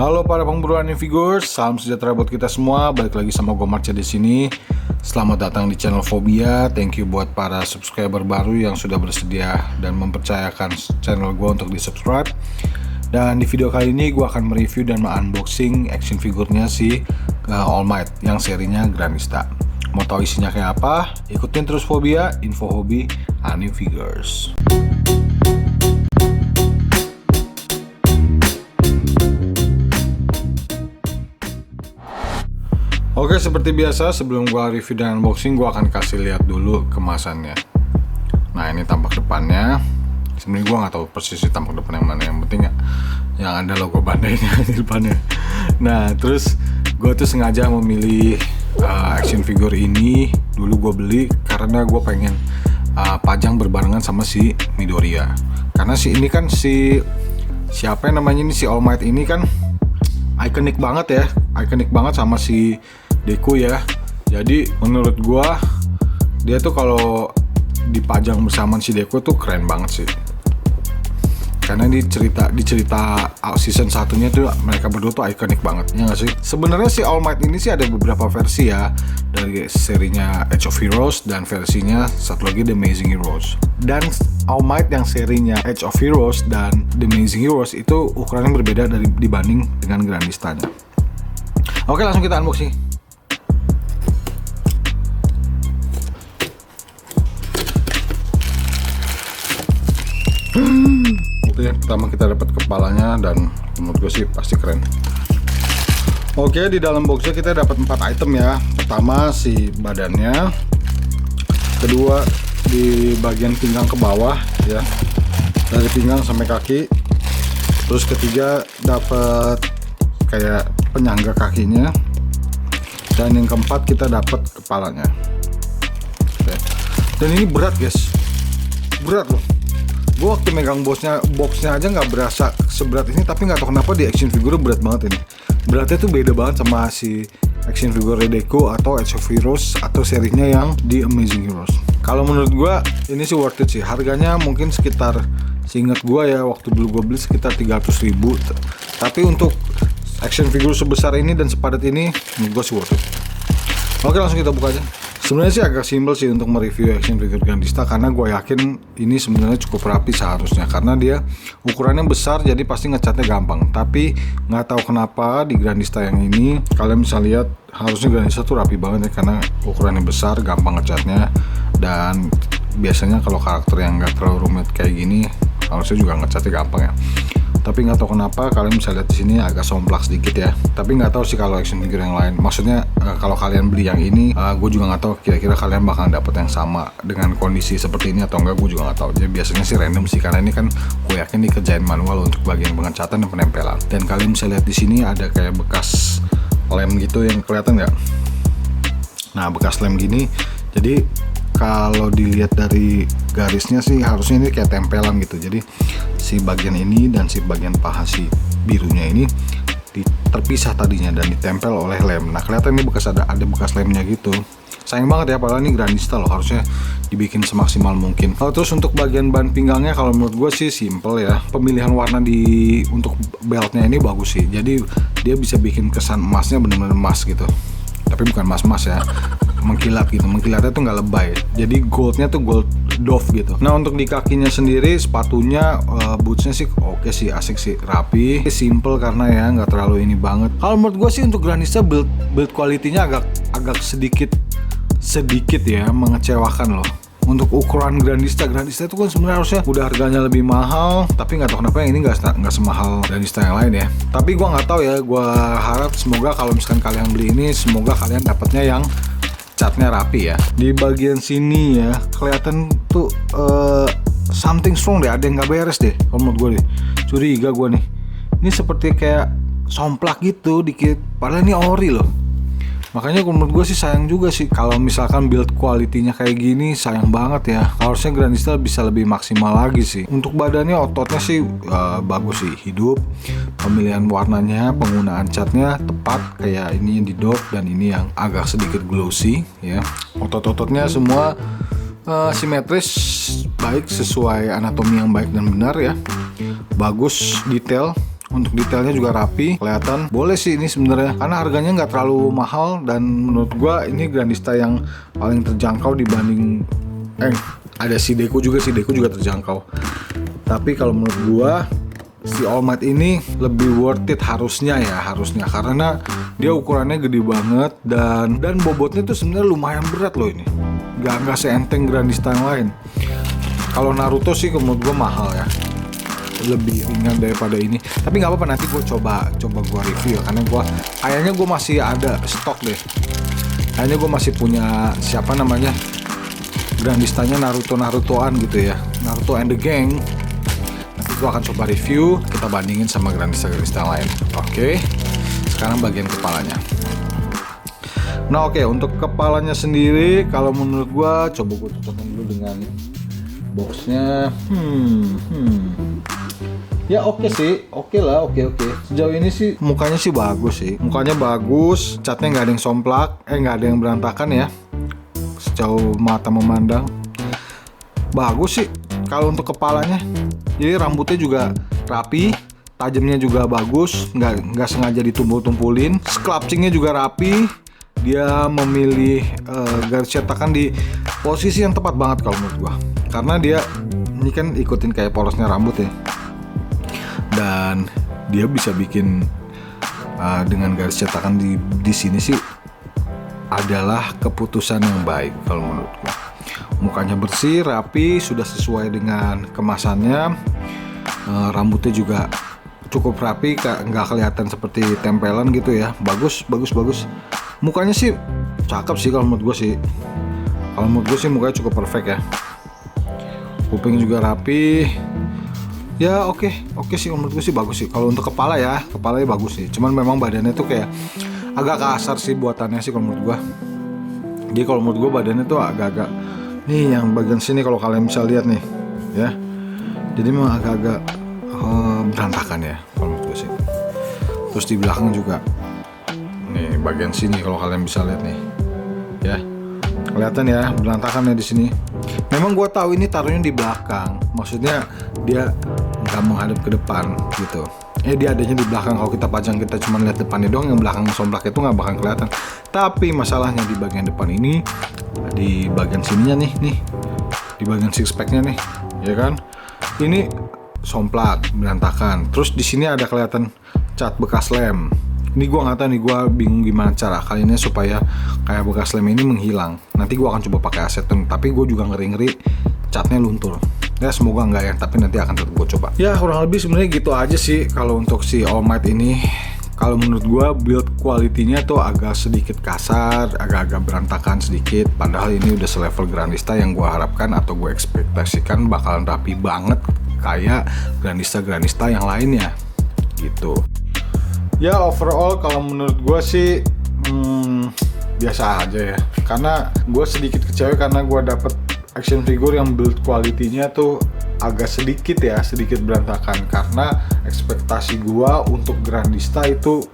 Halo para pemburu anime figures, salam sejahtera buat kita semua. Balik lagi sama gue Marcia di sini. Selamat datang di channel Fobia. Thank you buat para subscriber baru yang sudah bersedia dan mempercayakan channel gue untuk di subscribe. Dan di video kali ini gue akan mereview dan unboxing action figurnya si All Might yang serinya Granista. Mau tahu isinya kayak apa? Ikutin terus Fobia, info hobi anime figures. Oke, seperti biasa sebelum gua review dan unboxing gua akan kasih lihat dulu kemasannya. Nah, ini tampak depannya. Sebenarnya gua nggak tahu persis tampak depan yang mana, yang penting yang ada logo Bandai-nya di depannya. Nah, terus gua tuh sengaja memilih action figure ini. Dulu gua beli karena gua pengen pajang berbarengan sama si Midoriya. Karena si ini kan siapa yang namanya ini, si All Might ini kan ikonik banget ya, ikonik banget sama si Deku ya. Jadi menurut gua dia tuh kalau dipajang bersama si Deku tuh keren banget sih. Karena di cerita season satunya tuh mereka berdua tuh ikonik banget, ya nggak sih? Sebenarnya si All Might ini sih ada beberapa versi ya, dari serinya Age of Heroes dan versinya satu lagi The Amazing Heroes. Dan All Might yang serinya Age of Heroes dan The Amazing Heroes itu ukurannya berbeda dibanding dengan Grandistanya. Oke, langsung kita unboxing. Oke, pertama kita dapat kepalanya dan menurut gue sih pasti keren. Oke, di dalam boxnya kita dapat 4 item ya. Pertama si badannya, kedua di bagian pinggang ke bawah ya, dari pinggang sampai kaki. Terus ketiga dapat kayak penyangga kakinya, dan yang keempat kita dapat kepalanya. Oke. Dan ini berat guys, berat loh. Gue waktu megang boxnya aja nggak berasa seberat ini, tapi nggak tahu kenapa di action figure berat banget ini. Beratnya tuh beda banget sama si action figure Deku atau Age of Heroes atau serinya yang di Amazing Heroes. Kalau menurut gue ini sih worth it sih. Harganya mungkin sekitar, seingat gue ya waktu dulu gue beli sekitar 300.000. Tapi untuk action figure sebesar ini dan sepadat ini menurut gue sih worth it. Oke, langsung kita buka aja. Sebenarnya sih agak simpel sih untuk mereview action figure Grandista, karena gue yakin ini sebenarnya cukup rapi seharusnya, karena dia ukurannya besar jadi pasti ngecatnya gampang. Tapi nggak tahu kenapa di Grandista yang ini kalian bisa lihat harusnya Grandista tuh rapi banget ya, karena ukurannya besar, gampang ngecatnya. Dan biasanya kalau karakter yang nggak terlalu rumit kayak gini harusnya juga ngecatnya gampang ya. Tapi nggak tahu kenapa kalian bisa lihat di sini agak somplak sedikit ya. Tapi nggak tahu sih kalau action figure yang lain. Maksudnya kalau kalian beli yang ini, gue juga nggak tahu kira-kira kalian bakal dapet yang sama dengan kondisi seperti ini atau enggak. Gue juga nggak tahu. Jadi biasanya sih random sih, karena ini kan gue yakin dikerjain manual untuk bagian pengecatan dan penempelan. Dan kalian bisa lihat di sini ada kayak bekas lem gitu yang kelihatan nggak? Nah, bekas lem gini. Jadi kalau dilihat dari garisnya sih harusnya ini kayak tempelan gitu. Jadi si bagian ini dan si bagian paha si birunya ini terpisah tadinya dan ditempel oleh lem. Nah, kelihatan ini ada bekas lemnya gitu. Sayang banget ya, padahal ini Grandista loh, harusnya dibikin semaksimal mungkin. Terus untuk bagian ban pinggangnya kalau menurut gue sih simple ya. Pemilihan warna untuk beltnya ini bagus sih. Jadi dia bisa bikin kesan emasnya bener-bener emas gitu. Tapi bukan emas-emas ya, mengkilat gitu. Mengkilatnya tuh nggak lebay. Jadi goldnya tuh gold Dove gitu. Nah, untuk di kakinya sendiri sepatunya, bootsnya sih oke sih, asik sih, rapi, simple karena ya nggak terlalu ini banget. Kalau menurut gue sih untuk Grandista build quality-nya agak sedikit ya mengecewakan loh. Untuk ukuran Grandista itu kan sebenarnya harusnya udah harganya lebih mahal, tapi nggak tahu kenapa yang ini nggak semahal Grandista yang lain ya. Tapi gue nggak tahu ya, gue harap semoga kalau misalkan kalian beli ini, semoga kalian dapatnya yang catnya rapi ya. Di bagian sini ya kelihatan tuh something strong deh, ada yang nggak beres deh kalau menurut gue deh. Curiga gue nih, ini seperti kayak somplak gitu dikit, padahal ini ori loh. Makanya menurut gue sih sayang juga sih kalau misalkan build quality-nya kayak gini, sayang banget ya. Harusnya Grandista bisa lebih maksimal lagi sih. Untuk badannya, ototnya sih bagus sih, hidup. Pemilihan warnanya, penggunaan catnya tepat kayak ini yang di Dove dan ini yang agak sedikit glossy ya. Otot-ototnya semua simetris, baik sesuai anatomi yang baik dan benar ya. Bagus, detail. untuk detailnya juga rapi, kelihatan. Boleh sih ini sebenarnya, karena harganya nggak terlalu mahal dan menurut gua ini Grandista yang paling terjangkau dibanding ada si Deco juga terjangkau. Tapi kalau menurut gua si All Might ini lebih worth it harusnya karena dia ukurannya gede banget dan bobotnya tuh sebenarnya lumayan berat loh ini. Nggak seenteng Grandista yang lain. Kalau Naruto sih menurut gue mahal ya, lebih ringan daripada ini. Tapi nggak apa-apa, nanti gue coba gue review karena kayaknya gue masih ada stok deh. Kayaknya gue masih punya Grandistanya Narutoan gitu ya, Naruto and the Gang. Nanti gue akan coba review, kita bandingin sama Grandista yang lain. Oke, sekarang bagian kepalanya. Nah oke, untuk kepalanya sendiri kalau menurut gue, coba gue cocokkan dulu dengan boxnya. Ya oke sih, oke lah. Sejauh ini sih mukanya sih bagus sih. Mukanya bagus, catnya nggak ada yang somplak, nggak ada yang berantakan ya. Sejauh mata memandang, bagus sih. Kalau untuk kepalanya, jadi rambutnya juga rapi, tajamnya juga bagus, nggak sengaja ditumpul-tumpulin. Sculptingnya juga rapi. Dia memilih garis cetakan di posisi yang tepat banget kalau menurut gua. Karena dia ini kan ikutin kayak porosnya rambut ya. Dan dia bisa bikin dengan garis cetakan di sini sih adalah keputusan yang baik kalau menurut gua. Mukanya bersih, rapi, sudah sesuai dengan kemasannya. Rambutnya juga cukup rapi, nggak kelihatan seperti tempelan gitu ya. Bagus. Mukanya sih cakep sih kalau menurut gue sih. Kalau menurut gue sih mukanya cukup perfect ya. Kuping juga rapi. Ya oke sih menurut gue sih bagus sih. Kalau untuk kepalanya bagus sih. Cuman memang badannya tuh kayak agak kasar sih buatannya sih kalau menurut gue. Jadi kalau menurut gue badannya tuh agak-agak, nih yang bagian sini kalau kalian bisa lihat nih ya. Jadi memang agak-agak berantakan ya kalau menurut gue sih. Terus di belakang juga. Nih bagian sini kalau kalian bisa lihat nih, ya kelihatan ya berantakan ya di sini. Memang gue tahu ini taruhnya di belakang, maksudnya dia nggak menghadap ke depan gitu. Dia adanya di belakang. Kalau kita pajang kita cuma lihat depannya doang, yang belakang somplak itu nggak bakal kelihatan. Tapi masalahnya di bagian depan ini, di bagian sininya nih, di bagian six packnya nih, ya kan? Ini somplak berantakan. Terus di sini ada kelihatan cat bekas lem. Ini gue nggak tahu nih, gue bingung gimana cara kali ini supaya kayak bekas lem ini menghilang. Nanti gue akan coba pakai acetone, tapi gue juga ngeri catnya luntur. Ya semoga enggak ya, tapi nanti akan tetap gue coba. Ya kurang lebih sebenarnya gitu aja sih kalau untuk si All Might ini. Kalau menurut gue build quality-nya tuh agak sedikit kasar, agak-agak berantakan sedikit. Padahal ini udah selevel Grandista yang gue harapkan atau gue ekspektasikan bakalan rapi banget kayak Grandista yang lainnya gitu. Ya overall kalau menurut gue sih biasa aja ya. Karena gue sedikit kecewa karena gue dapet action figure yang build quality-nya tuh agak sedikit berantakan. Karena ekspektasi gue untuk Grandista itu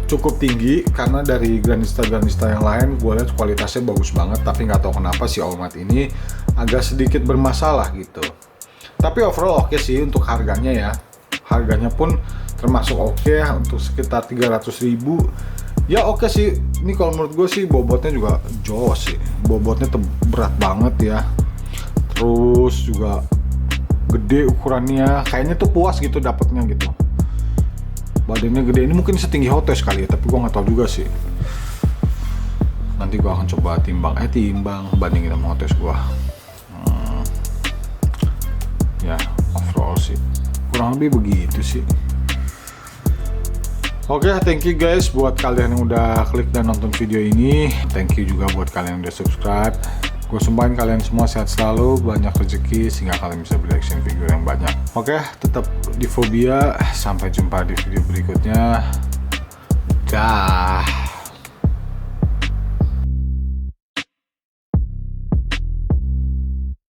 cukup tinggi. Karena dari Grandista yang lain gue lihat kualitasnya bagus banget. Tapi nggak tahu kenapa si All Might ini agak sedikit bermasalah gitu. Tapi overall oke sih untuk harganya ya. Harganya pun termasuk oke ya, untuk sekitar 300.000. Ya oke sih. Ini kalau menurut gue sih bobotnya juga jos sih. Bobotnya berat banget ya. Terus juga gede ukurannya. Kayaknya tuh puas gitu dapetnya gitu. Badannya gede. Ini mungkin setinggi Hot Toys kali ya, tapi gue nggak tahu juga sih. Nanti gue akan coba timbang bandingin sama Hot Toys gue. Ya overall sih kurang lebih begitu sih. Oke, thank you guys buat kalian yang udah klik dan nonton video ini. Thank you juga buat kalian yang udah subscribe. Gue sumpahin kalian semua sehat selalu, banyak rezeki sehingga kalian bisa beli action figure yang banyak. Oke, tetap di Fobia. Sampai jumpa di video berikutnya. Dah.